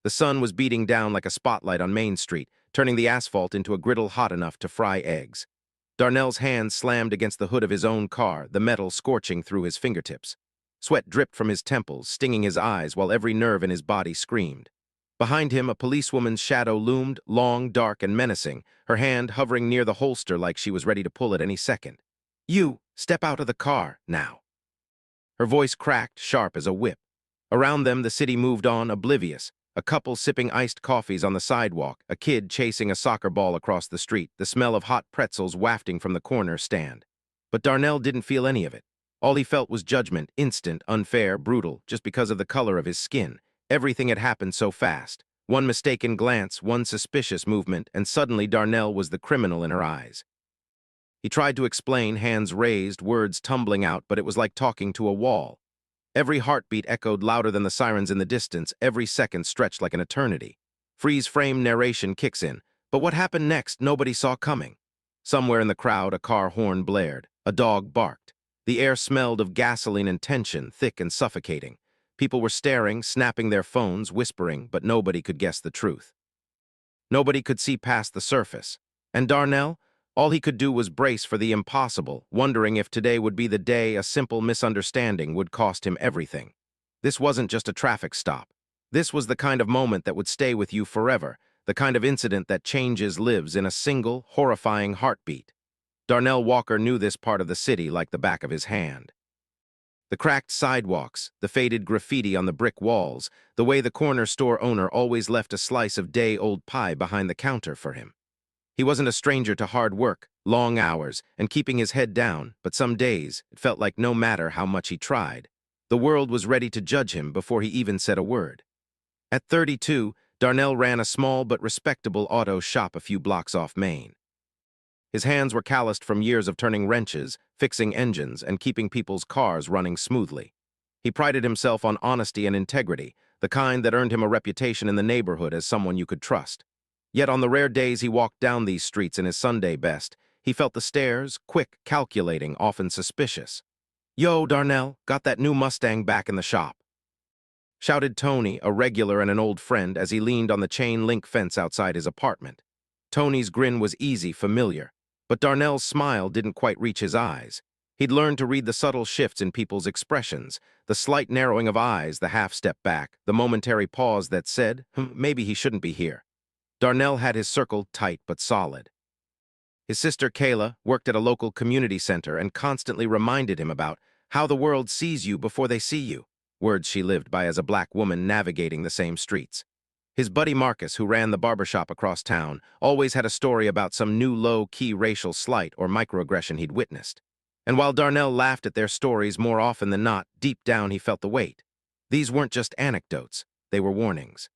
The sun was beating down like a spotlight on Main Street, turning the asphalt into a griddle hot enough to fry eggs. Darnell's hand slammed against the hood of his own car, the metal scorching through his fingertips. Sweat dripped from his temples, stinging his eyes while every nerve in his body screamed. Behind him, a policewoman's shadow loomed, long, dark, and menacing, her hand hovering near the holster like she was ready to pull at any second. "You, step out of the car, now." Her voice cracked, sharp as a whip. Around them, the city moved on, oblivious. A couple sipping iced coffees on the sidewalk, a kid chasing a soccer ball across the street, the smell of hot pretzels wafting from the corner stand. But Darnell didn't feel any of it. All he felt was judgment, instant, unfair, brutal, just because of the color of his skin. Everything had happened so fast. One mistaken glance, one suspicious movement, and suddenly Darnell was the criminal in her eyes. He tried to explain, hands raised, words tumbling out, but it was like talking to a wall. Every heartbeat echoed louder than the sirens in the distance, every second stretched like an eternity. Freeze-frame narration kicks in, but what happened next nobody saw coming. Somewhere in the crowd, a car horn blared. A dog barked. The air smelled of gasoline and tension, thick and suffocating. People were staring, snapping their phones, whispering, but nobody could guess the truth. Nobody could see past the surface. And Darnell? All he could do was brace for the impossible, wondering if today would be the day a simple misunderstanding would cost him everything. This wasn't just a traffic stop. This was the kind of moment that would stay with you forever, the kind of incident that changes lives in a single, horrifying heartbeat. Darnell Walker knew this part of the city like the back of his hand. The cracked sidewalks, the faded graffiti on the brick walls, the way the corner store owner always left a slice of day-old pie behind the counter for him. He wasn't a stranger to hard work, long hours, and keeping his head down, but some days it felt like no matter how much he tried, the world was ready to judge him before he even said a word. At 32, Darnell ran a small but respectable auto shop a few blocks off Main. His hands were calloused from years of turning wrenches, fixing engines, and keeping people's cars running smoothly. He prided himself on honesty and integrity, the kind that earned him a reputation in the neighborhood as someone you could trust. Yet on the rare days he walked down these streets in his Sunday best, he felt the stares, quick, calculating, often suspicious. "Yo, Darnell, got that new Mustang back in the shop," shouted Tony, a regular and an old friend, as he leaned on the chain-link fence outside his apartment. Tony's grin was easy, familiar, but Darnell's smile didn't quite reach his eyes. He'd learned to read the subtle shifts in people's expressions, the slight narrowing of eyes, the half-step back, the momentary pause that said, maybe he shouldn't be here. Darnell had his circle tight but solid. His sister Kayla worked at a local community center and constantly reminded him about how the world sees you before they see you, words she lived by as a black woman navigating the same streets. His buddy Marcus, who ran the barbershop across town, always had a story about some new low-key racial slight or microaggression he'd witnessed. And while Darnell laughed at their stories more often than not, deep down he felt the weight. These weren't just anecdotes, they were warnings.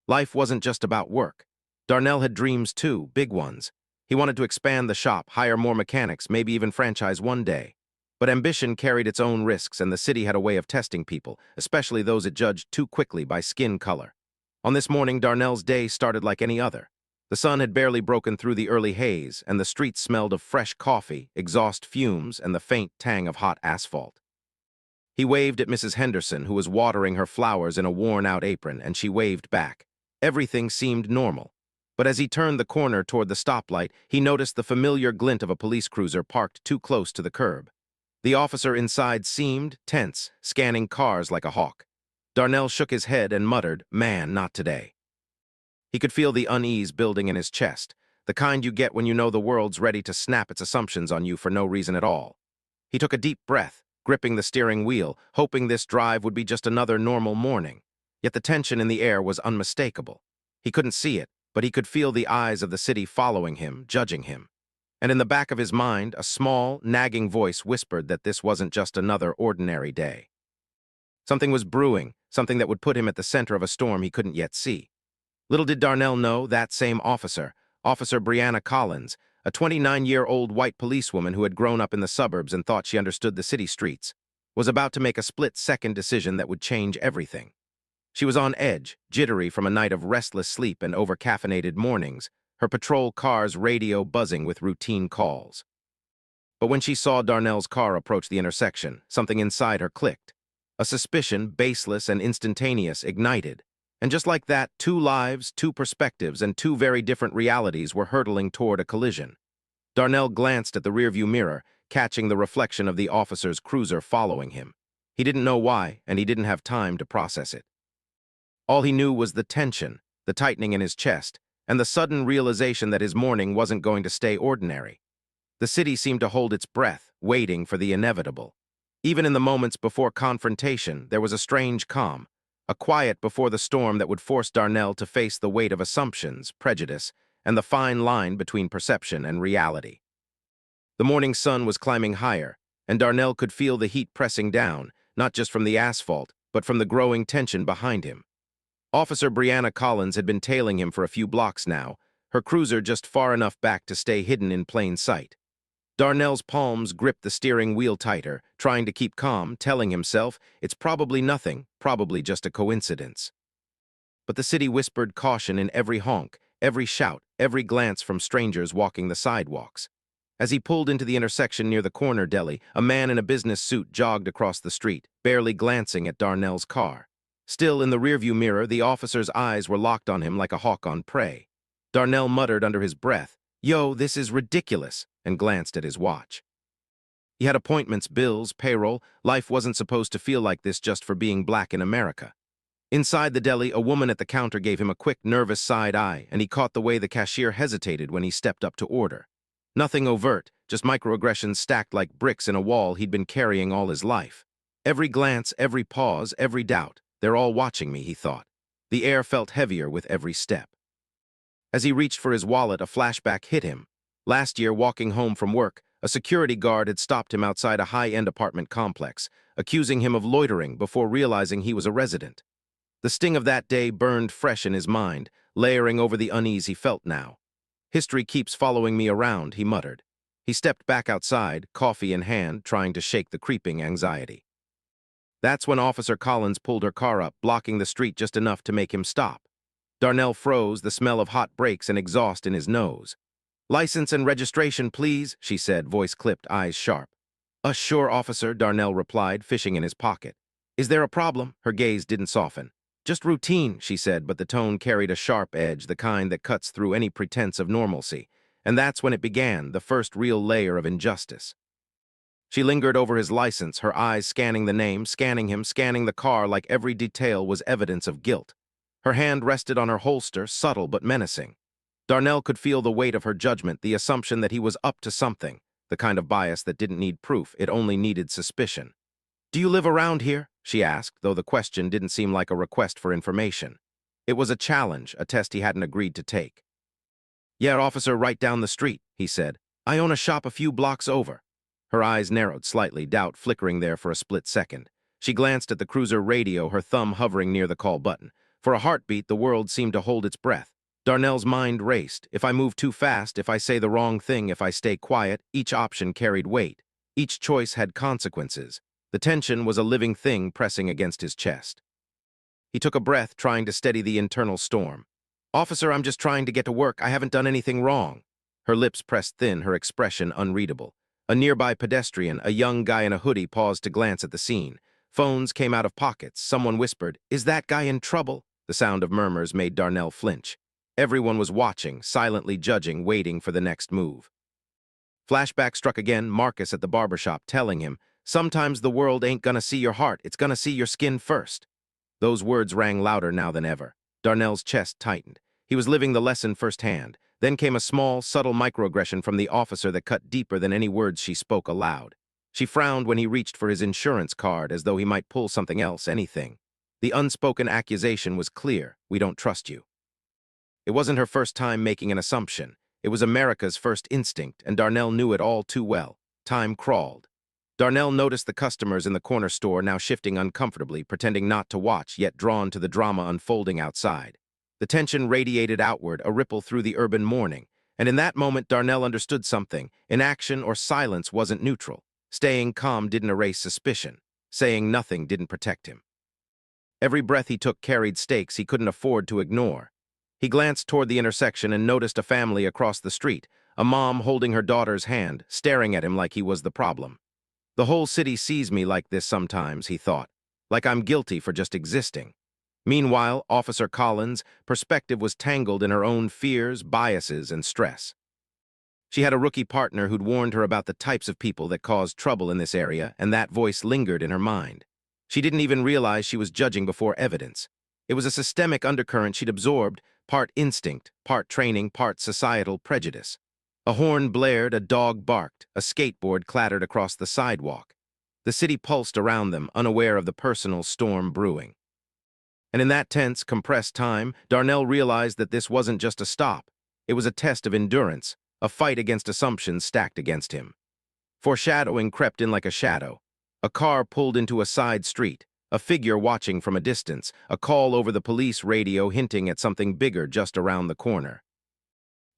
Life wasn't just about work. Darnell had dreams too, big ones. He wanted to expand the shop, hire more mechanics, maybe even franchise one day. But ambition carried its own risks, and the city had a way of testing people, especially those it judged too quickly by skin color. On this morning, Darnell's day started like any other. The sun had barely broken through the early haze, and the streets smelled of fresh coffee, exhaust fumes, and the faint tang of hot asphalt. He waved at Mrs. Henderson, who was watering her flowers in a worn-out apron, and she waved back. Everything seemed normal. But as he turned the corner toward the stoplight, he noticed the familiar glint of a police cruiser parked too close to the curb. The officer inside seemed tense, scanning cars like a hawk. Darnell shook his head and muttered, "Man, not today." He could feel the unease building in his chest, the kind you get when you know the world's ready to snap its assumptions on you for no reason at all. He took a deep breath, gripping the steering wheel, hoping this drive would be just another normal morning. Yet the tension in the air was unmistakable. He couldn't see it, but he could feel the eyes of the city following him, judging him. And in the back of his mind, a small, nagging voice whispered that this wasn't just another ordinary day. Something was brewing, something that would put him at the center of a storm he couldn't yet see. Little did Darnell know that same officer, Officer Brianna Collins, a 29-year-old white policewoman who had grown up in the suburbs and thought she understood the city streets, was about to make a split-second decision that would change everything. She was on edge, jittery from a night of restless sleep and over-caffeinated mornings, her patrol car's radio buzzing with routine calls. But when she saw Darnell's car approach the intersection, something inside her clicked. A suspicion, baseless and instantaneous, ignited. And just like that, two lives, two perspectives, and two very different realities were hurtling toward a collision. Darnell glanced at the rearview mirror, catching the reflection of the officer's cruiser following him. He didn't know why, and he didn't have time to process it. All he knew was the tension, the tightening in his chest, and the sudden realization that his morning wasn't going to stay ordinary. The city seemed to hold its breath, waiting for the inevitable. Even in the moments before confrontation, there was a strange calm, a quiet before the storm that would force Darnell to face the weight of assumptions, prejudice, and the fine line between perception and reality. The morning sun was climbing higher, and Darnell could feel the heat pressing down, not just from the asphalt, but from the growing tension behind him. Officer Brianna Collins had been tailing him for a few blocks now, her cruiser just far enough back to stay hidden in plain sight. Darnell's palms gripped the steering wheel tighter, trying to keep calm, telling himself, it's probably nothing, probably just a coincidence. But the city whispered caution in every honk, every shout, every glance from strangers walking the sidewalks. As he pulled into the intersection near the corner deli, a man in a business suit jogged across the street, barely glancing at Darnell's car. Still in the rearview mirror, the officer's eyes were locked on him like a hawk on prey. Darnell muttered under his breath, "Yo, this is ridiculous," and glanced at his watch. He had appointments, bills, payroll. Life wasn't supposed to feel like this just for being black in America. Inside the deli, a woman at the counter gave him a quick, nervous side eye, and he caught the way the cashier hesitated when he stepped up to order. Nothing overt, just microaggressions stacked like bricks in a wall he'd been carrying all his life. Every glance, every pause, every doubt. They're all watching me, he thought. The air felt heavier with every step. As he reached for his wallet, a flashback hit him. Last year, walking home from work, a security guard had stopped him outside a high-end apartment complex, accusing him of loitering before realizing he was a resident. The sting of that day burned fresh in his mind, layering over the unease he felt now. "History keeps following me around," he muttered. He stepped back outside, coffee in hand, trying to shake the creeping anxiety. That's when Officer Collins pulled her car up, blocking the street just enough to make him stop. Darnell froze, the smell of hot brakes and exhaust in his nose. "License and registration, please," she said, voice clipped, eyes sharp. Sure, officer," Darnell replied, fishing in his pocket. "Is there a problem?" Her gaze didn't soften. "Just routine," she said, but the tone carried a sharp edge, the kind that cuts through any pretense of normalcy. And that's when it began, the first real layer of injustice. She lingered over his license, her eyes scanning the name, scanning him, scanning the car like every detail was evidence of guilt. Her hand rested on her holster, subtle but menacing. Darnell could feel the weight of her judgment, the assumption that he was up to something, the kind of bias that didn't need proof, it only needed suspicion. "Do you live around here?" she asked, though the question didn't seem like a request for information. It was a challenge, a test he hadn't agreed to take. "Yeah, officer, right down the street," he said. "I own a shop a few blocks over." Her eyes narrowed slightly, doubt flickering there for a split second. She glanced at the cruiser radio, her thumb hovering near the call button. For a heartbeat, the world seemed to hold its breath. Darnell's mind raced. If I move too fast, if I say the wrong thing, if I stay quiet, each option carried weight. Each choice had consequences. The tension was a living thing pressing against his chest. He took a breath, trying to steady the internal storm. "Officer, I'm just trying to get to work. I haven't done anything wrong." Her lips pressed thin, her expression unreadable. A nearby pedestrian, a young guy in a hoodie, paused to glance at the scene. Phones came out of pockets. Someone whispered, "Is that guy in trouble?" The sound of murmurs made Darnell flinch. Everyone was watching, silently judging, waiting for the next move. Flashback struck again, Marcus at the barbershop telling him, "Sometimes the world ain't gonna see your heart, it's gonna see your skin first." Those words rang louder now than ever. Darnell's chest tightened. He was living the lesson firsthand. Then came a small, subtle microaggression from the officer that cut deeper than any words she spoke aloud. She frowned when he reached for his insurance card, as though he might pull something else, anything. The unspoken accusation was clear: "We don't trust you." It wasn't her first time making an assumption. It was America's first instinct, and Darnell knew it all too well. Time crawled. Darnell noticed the customers in the corner store now shifting uncomfortably, pretending not to watch, yet drawn to the drama unfolding outside. The tension radiated outward, a ripple through the urban morning, and in that moment Darnell understood something. Inaction or silence wasn't neutral. Staying calm didn't erase suspicion. Saying nothing didn't protect him. Every breath he took carried stakes he couldn't afford to ignore. He glanced toward the intersection and noticed a family across the street, a mom holding her daughter's hand, staring at him like he was the problem. "The whole city sees me like this sometimes," he thought, "like I'm guilty for just existing." Meanwhile, Officer Collins' perspective was tangled in her own fears, biases, and stress. She had a rookie partner who'd warned her about the types of people that caused trouble in this area, and that voice lingered in her mind. She didn't even realize she was judging before evidence. It was a systemic undercurrent she'd absorbed, part instinct, part training, part societal prejudice. A horn blared, a dog barked, a skateboard clattered across the sidewalk. The city pulsed around them, unaware of the personal storm brewing. And in that tense, compressed time, Darnell realized that this wasn't just a stop. It was a test of endurance, a fight against assumptions stacked against him. Foreshadowing crept in like a shadow. A car pulled into a side street, a figure watching from a distance, a call over the police radio hinting at something bigger just around the corner.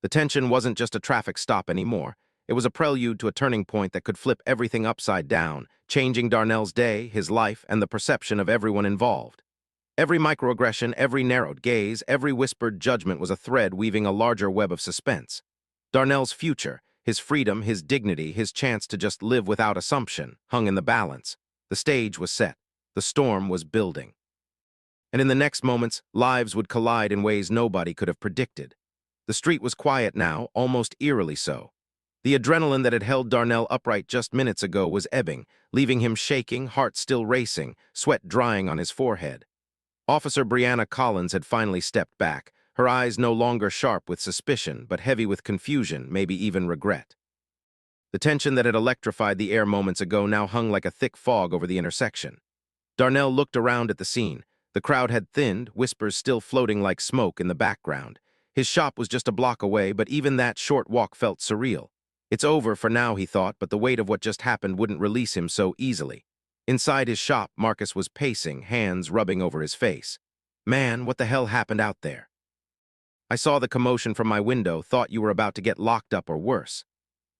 The tension wasn't just a traffic stop anymore. It was a prelude to a turning point that could flip everything upside down, changing Darnell's day, his life, and the perception of everyone involved. Every microaggression, every narrowed gaze, every whispered judgment was a thread weaving a larger web of suspense. Darnell's future, his freedom, his dignity, his chance to just live without assumption, hung in the balance. The stage was set. The storm was building. And in the next moments, lives would collide in ways nobody could have predicted. The street was quiet now, almost eerily so. The adrenaline that had held Darnell upright just minutes ago was ebbing, leaving him shaking, heart still racing, sweat drying on his forehead. Officer Brianna Collins had finally stepped back, her eyes no longer sharp with suspicion, but heavy with confusion, maybe even regret. The tension that had electrified the air moments ago now hung like a thick fog over the intersection. Darnell looked around at the scene. The crowd had thinned, whispers still floating like smoke in the background. His shop was just a block away, but even that short walk felt surreal. It's over for now, he thought, but the weight of what just happened wouldn't release him so easily. Inside his shop, Marcus was pacing, hands rubbing over his face. Man, what the hell happened out there? I saw the commotion from my window, thought you were about to get locked up or worse.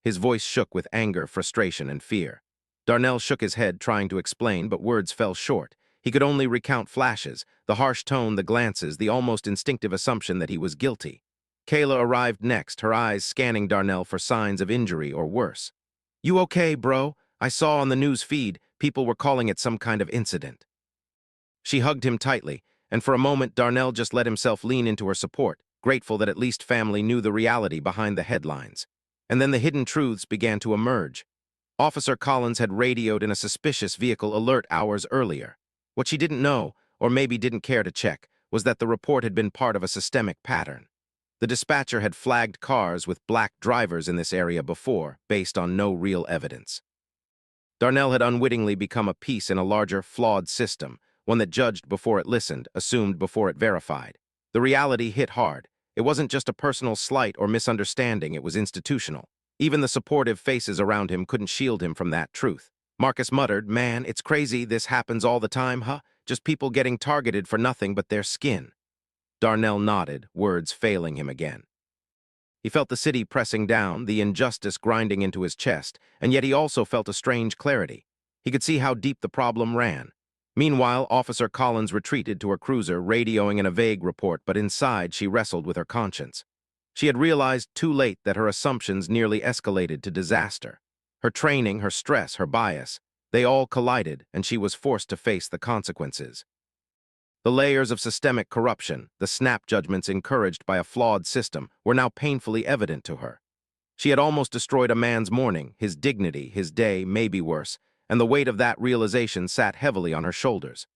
His voice shook with anger, frustration, and fear. Darnell shook his head, trying to explain, but words fell short. He could only recount flashes, the harsh tone, the glances, the almost instinctive assumption that he was guilty. Kayla arrived next, her eyes scanning Darnell for signs of injury or worse. You okay, bro? I saw on the news feed, people were calling it some kind of incident. She hugged him tightly, and for a moment Darnell just let himself lean into her support, grateful that at least family knew the reality behind the headlines. And then the hidden truths began to emerge. Officer Collins had radioed in a suspicious vehicle alert hours earlier. What she didn't know, or maybe didn't care to check, was that the report had been part of a systemic pattern. The dispatcher had flagged cars with black drivers in this area before, based on no real evidence. Darnell had unwittingly become a piece in a larger, flawed system, one that judged before it listened, assumed before it verified. The reality hit hard. It wasn't just a personal slight or misunderstanding, it was institutional. Even the supportive faces around him couldn't shield him from that truth. Marcus muttered, "Man, it's crazy, this happens all the time, huh? Just people getting targeted for nothing but their skin." Darnell nodded, words failing him again. He felt the city pressing down, the injustice grinding into his chest, and yet he also felt a strange clarity. He could see how deep the problem ran. Meanwhile, Officer Collins retreated to her cruiser, radioing in a vague report, but inside she wrestled with her conscience. She had realized too late that her assumptions nearly escalated to disaster. Her training, her stress, her bias, they all collided, and she was forced to face the consequences. The layers of systemic corruption, the snap judgments encouraged by a flawed system, were now painfully evident to her. She had almost destroyed a man's morning, his dignity, his day, maybe worse, and the weight of that realization sat heavily on her shoulders.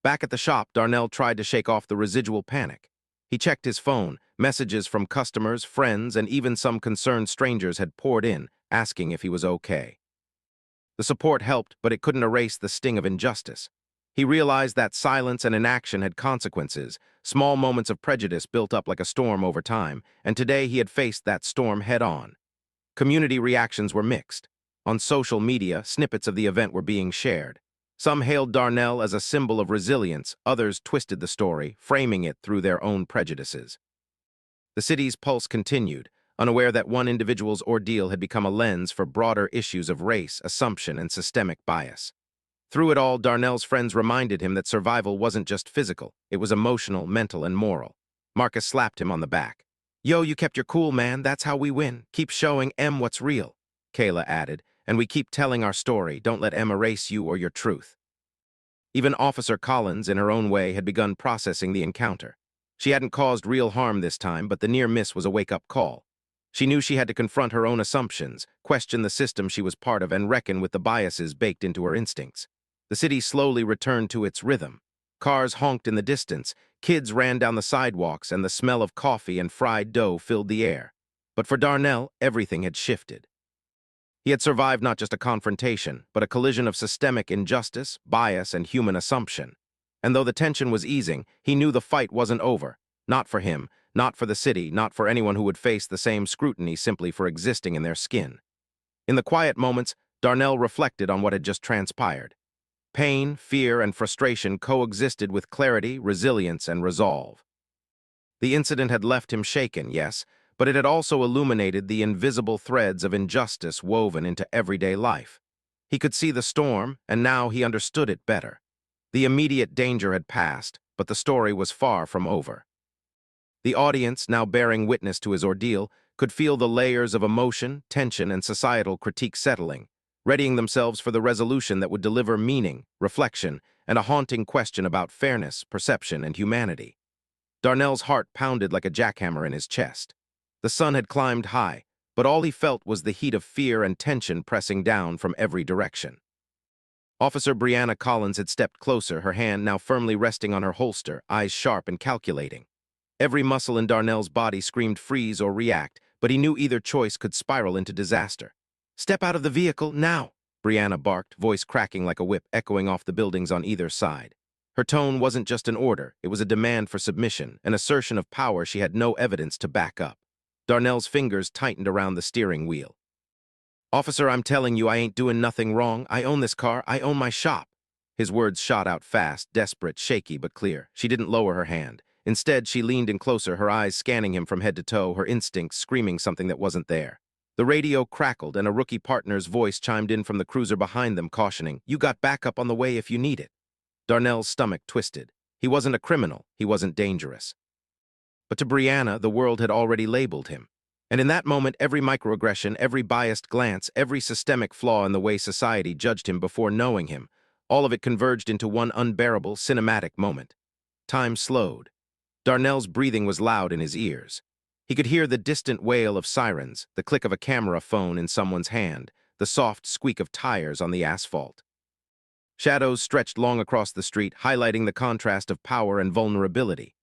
Back at the shop, Darnell tried to shake off the residual panic. He checked his phone. Messages from customers, friends, and even some concerned strangers had poured in, asking if he was okay. The support helped, but it couldn't erase the sting of injustice. He realized that silence and inaction had consequences. Small moments of prejudice built up like a storm over time, and today he had faced that storm head-on. Community reactions were mixed. On social media, snippets of the event were being shared. Some hailed Darnell as a symbol of resilience, others twisted the story, framing it through their own prejudices. The city's pulse continued, unaware that one individual's ordeal had become a lens for broader issues of race, assumption, and systemic bias. Through it all, Darnell's friends reminded him that survival wasn't just physical, it was emotional, mental, and moral. Marcus slapped him on the back. "Yo, you kept your cool, man, that's how we win. Keep showing M what's real," Kayla added, "and we keep telling our story, don't let M erase you or your truth." Even Officer Collins, in her own way, had begun processing the encounter. She hadn't caused real harm this time, but the near miss was a wake-up call. She knew she had to confront her own assumptions, question the system she was part of, and reckon with the biases baked into her instincts. The city slowly returned to its rhythm. Cars honked in the distance, kids ran down the sidewalks, and the smell of coffee and fried dough filled the air. But for Darnell, everything had shifted. He had survived not just a confrontation, but a collision of systemic injustice, bias, and human assumption. And though the tension was easing, he knew the fight wasn't over. Not for him, not for the city, not for anyone who would face the same scrutiny simply for existing in their skin. In the quiet moments, Darnell reflected on what had just transpired. Pain, fear, and frustration coexisted with clarity, resilience, and resolve. The incident had left him shaken, yes, but it had also illuminated the invisible threads of injustice woven into everyday life. He could see the storm, and now he understood it better. The immediate danger had passed, but the story was far from over. The audience, now bearing witness to his ordeal, could feel the layers of emotion, tension, and societal critique settling, readying themselves for the resolution that would deliver meaning, reflection, and a haunting question about fairness, perception, and humanity. Darnell's heart pounded like a jackhammer in his chest. The sun had climbed high, but all he felt was the heat of fear and tension pressing down from every direction. Officer Brianna Collins had stepped closer, her hand now firmly resting on her holster, eyes sharp and calculating. Every muscle in Darnell's body screamed freeze or react, but he knew either choice could spiral into disaster. "Step out of the vehicle, now!" Brianna barked, voice cracking like a whip echoing off the buildings on either side. Her tone wasn't just an order, it was a demand for submission, an assertion of power she had no evidence to back up. Darnell's fingers tightened around the steering wheel. "Officer, I'm telling you I ain't doing nothing wrong. I own this car. I own my shop." His words shot out fast, desperate, shaky, but clear. She didn't lower her hand. Instead, she leaned in closer, her eyes scanning him from head to toe, her instincts screaming something that wasn't there. The radio crackled, and a rookie partner's voice chimed in from the cruiser behind them, cautioning, "You got backup on the way if you need it." Darnell's stomach twisted. He wasn't a criminal. He wasn't dangerous. But to Brianna, the world had already labeled him. And in that moment, every microaggression, every biased glance, every systemic flaw in the way society judged him before knowing him, all of it converged into one unbearable, cinematic moment. Time slowed. Darnell's breathing was loud in his ears. He could hear the distant wail of sirens, the click of a camera phone in someone's hand, the soft squeak of tires on the asphalt. Shadows stretched long across the street, highlighting the contrast of power and vulnerability.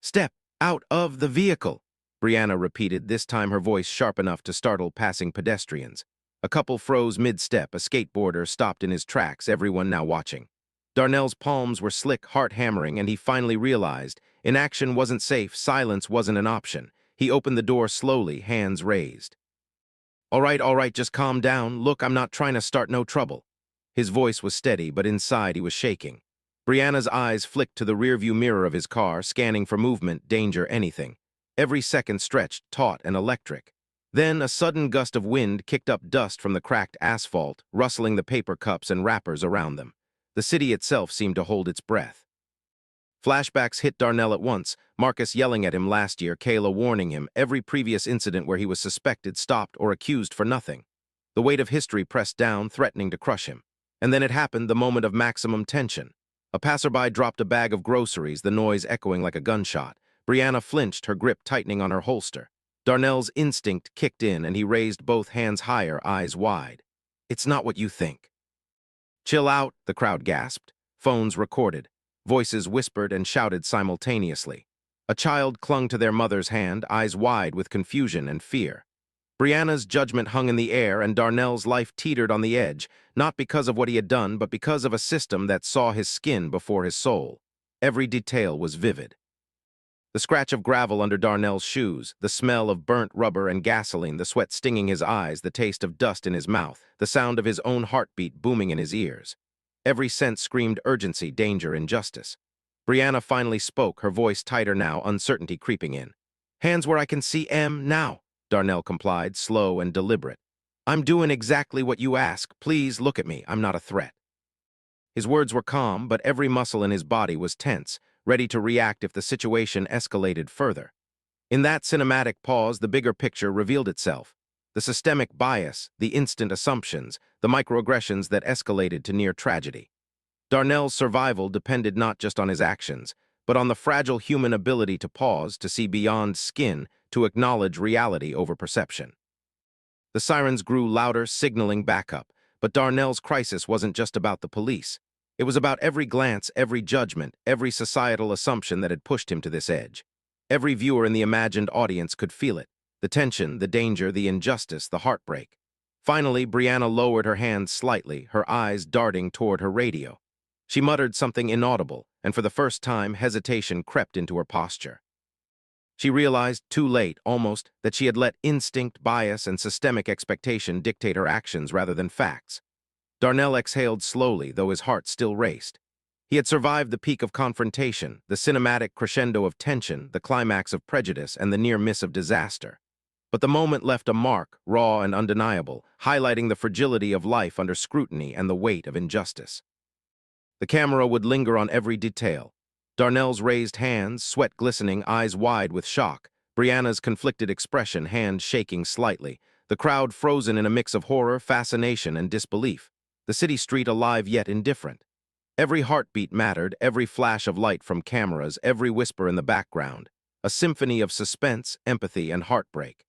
"Step out of the vehicle," Brianna repeated, this time her voice sharp enough to startle passing pedestrians. A couple froze mid-step, a skateboarder stopped in his tracks, everyone now watching. Darnell's palms were slick, heart-hammering, and he finally realized inaction wasn't safe, silence wasn't an option. He opened the door slowly, hands raised. All right, just calm down. Look, I'm not trying to start no trouble." His voice was steady, but inside he was shaking. Brianna's eyes flicked to the rearview mirror of his car, scanning for movement, danger, anything. Every second stretched, taut and electric. Then a sudden gust of wind kicked up dust from the cracked asphalt, rustling the paper cups and wrappers around them. The city itself seemed to hold its breath. Flashbacks hit Darnell at once, Marcus yelling at him last year, Kayla warning him, every previous incident where he was suspected, stopped, or accused for nothing. The weight of history pressed down, threatening to crush him. And then it happened, the moment of maximum tension. A passerby dropped a bag of groceries, the noise echoing like a gunshot. Brianna flinched, her grip tightening on her holster. Darnell's instinct kicked in, and he raised both hands higher, eyes wide. "It's not what you think." "Chill out," the crowd gasped. Phones recorded. Voices whispered and shouted simultaneously. A child clung to their mother's hand, eyes wide with confusion and fear. Brianna's judgment hung in the air, and Darnell's life teetered on the edge, not because of what he had done, but because of a system that saw his skin before his soul. Every detail was vivid. The scratch of gravel under Darnell's shoes, the smell of burnt rubber and gasoline, the sweat stinging his eyes, the taste of dust in his mouth, the sound of his own heartbeat booming in his ears. Every sense screamed urgency, danger, injustice. Brianna finally spoke, her voice tighter now, uncertainty creeping in. "Hands where I can see now," Darnell complied, slow and deliberate. "I'm doing exactly what you ask. Please look at me. I'm not a threat." His words were calm, but every muscle in his body was tense, ready to react if the situation escalated further. In that cinematic pause, the bigger picture revealed itself. The systemic bias, the instant assumptions, the microaggressions that escalated to near tragedy. Darnell's survival depended not just on his actions, but on the fragile human ability to pause, to see beyond skin, to acknowledge reality over perception. The sirens grew louder, signaling backup, but Darnell's crisis wasn't just about the police. It was about every glance, every judgment, every societal assumption that had pushed him to this edge. Every viewer in the imagined audience could feel it: the tension, the danger, the injustice, the heartbreak. Finally, Brianna lowered her hand slightly, her eyes darting toward her radio. She muttered something inaudible, and for the first time, hesitation crept into her posture. She realized, too late, almost, that she had let instinct, bias, and systemic expectation dictate her actions rather than facts. Darnell exhaled slowly, though his heart still raced. He had survived the peak of confrontation, the cinematic crescendo of tension, the climax of prejudice, and the near miss of disaster. But the moment left a mark, raw and undeniable, highlighting the fragility of life under scrutiny and the weight of injustice. The camera would linger on every detail: Darnell's raised hands, sweat glistening, eyes wide with shock; Brianna's conflicted expression, hand shaking slightly; the crowd frozen in a mix of horror, fascination, and disbelief; the city street alive yet indifferent. Every heartbeat mattered, every flash of light from cameras, every whisper in the background. A symphony of suspense, empathy, and heartbreak.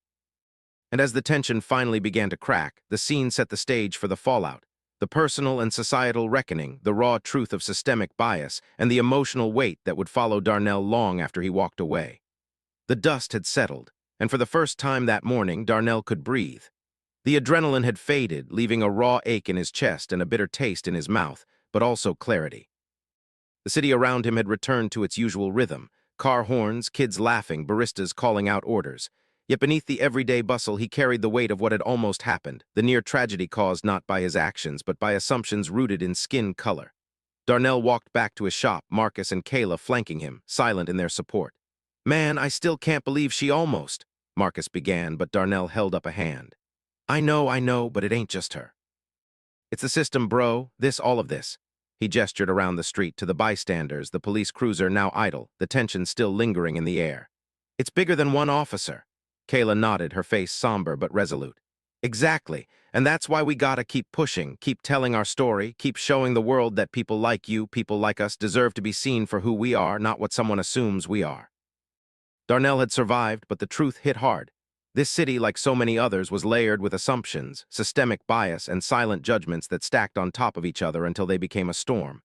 And as the tension finally began to crack, the scene set the stage for the fallout. The personal and societal reckoning, the raw truth of systemic bias, and the emotional weight that would follow Darnell long after he walked away. The dust had settled, and for the first time that morning, Darnell could breathe. The adrenaline had faded, leaving a raw ache in his chest and a bitter taste in his mouth, but also clarity. The city around him had returned to its usual rhythm: car horns, kids laughing, baristas calling out orders. Yet beneath the everyday bustle, he carried the weight of what had almost happened, the near tragedy caused not by his actions, but by assumptions rooted in skin color. Darnell walked back to his shop, Marcus and Kayla flanking him, silent in their support. "Man, I still can't believe she almost," Marcus began, but Darnell held up a hand. I know, but it ain't just her. It's the system, bro, all of this." He gestured around the street to the bystanders, the police cruiser now idle, the tension still lingering in the air. "It's bigger than one officer." Kayla nodded, her face somber but resolute. "Exactly, and that's why we gotta keep pushing, keep telling our story, keep showing the world that people like you, people like us, deserve to be seen for who we are, not what someone assumes we are." Darnell had survived, but the truth hit hard. This city, like so many others, was layered with assumptions, systemic bias, and silent judgments that stacked on top of each other until they became a storm.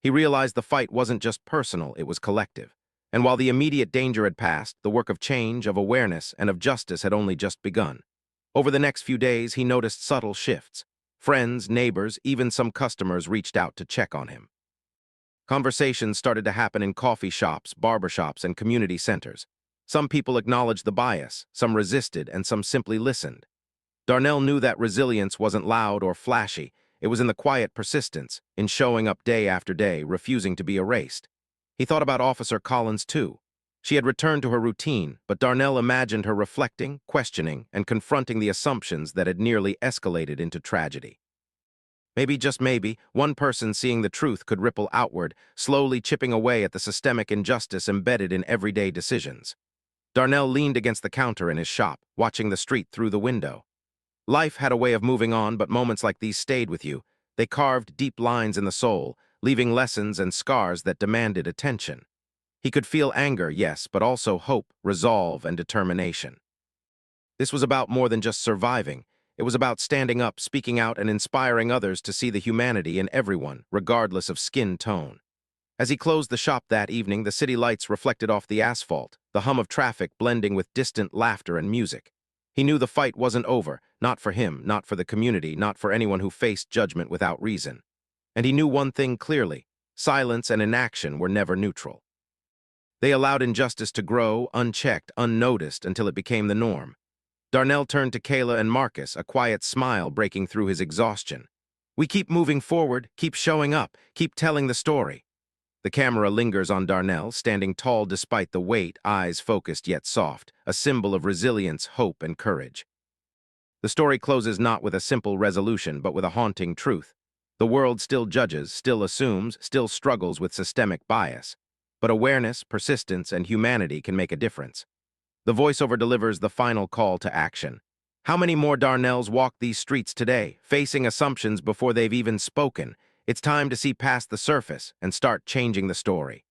He realized the fight wasn't just personal, it was collective. And while the immediate danger had passed, the work of change, of awareness, and of justice had only just begun. Over the next few days, he noticed subtle shifts. Friends, neighbors, even some customers reached out to check on him. Conversations started to happen in coffee shops, barbershops, and community centers. Some people acknowledged the bias, some resisted, and some simply listened. Darnell knew that resilience wasn't loud or flashy. It was in the quiet persistence, in showing up day after day, refusing to be erased. He thought about Officer Collins, too. She had returned to her routine, but Darnell imagined her reflecting, questioning, and confronting the assumptions that had nearly escalated into tragedy. Maybe, just maybe, one person seeing the truth could ripple outward, slowly chipping away at the systemic injustice embedded in everyday decisions. Darnell leaned against the counter in his shop, watching the street through the window. Life had a way of moving on, but moments like these stayed with you. They carved deep lines in the soul, leaving lessons and scars that demanded attention. He could feel anger, yes, but also hope, resolve, and determination. This was about more than just surviving. It was about standing up, speaking out, and inspiring others to see the humanity in everyone, regardless of skin tone. As he closed the shop that evening, the city lights reflected off the asphalt, the hum of traffic blending with distant laughter and music. He knew the fight wasn't over, not for him, not for the community, not for anyone who faced judgment without reason. And he knew one thing clearly: silence and inaction were never neutral. They allowed injustice to grow, unchecked, unnoticed, until it became the norm. Darnell turned to Kayla and Marcus, a quiet smile breaking through his exhaustion. "We keep moving forward, keep showing up, keep telling the story." The camera lingers on Darnell, standing tall despite the weight, eyes focused yet soft, a symbol of resilience, hope, and courage. The story closes not with a simple resolution, but with a haunting truth. The world still judges, still assumes, still struggles with systemic bias. But awareness, persistence, and humanity can make a difference. The voiceover delivers the final call to action. How many more Darnells walk these streets today, facing assumptions before they've even spoken, It's time to see past the surface and start changing the story.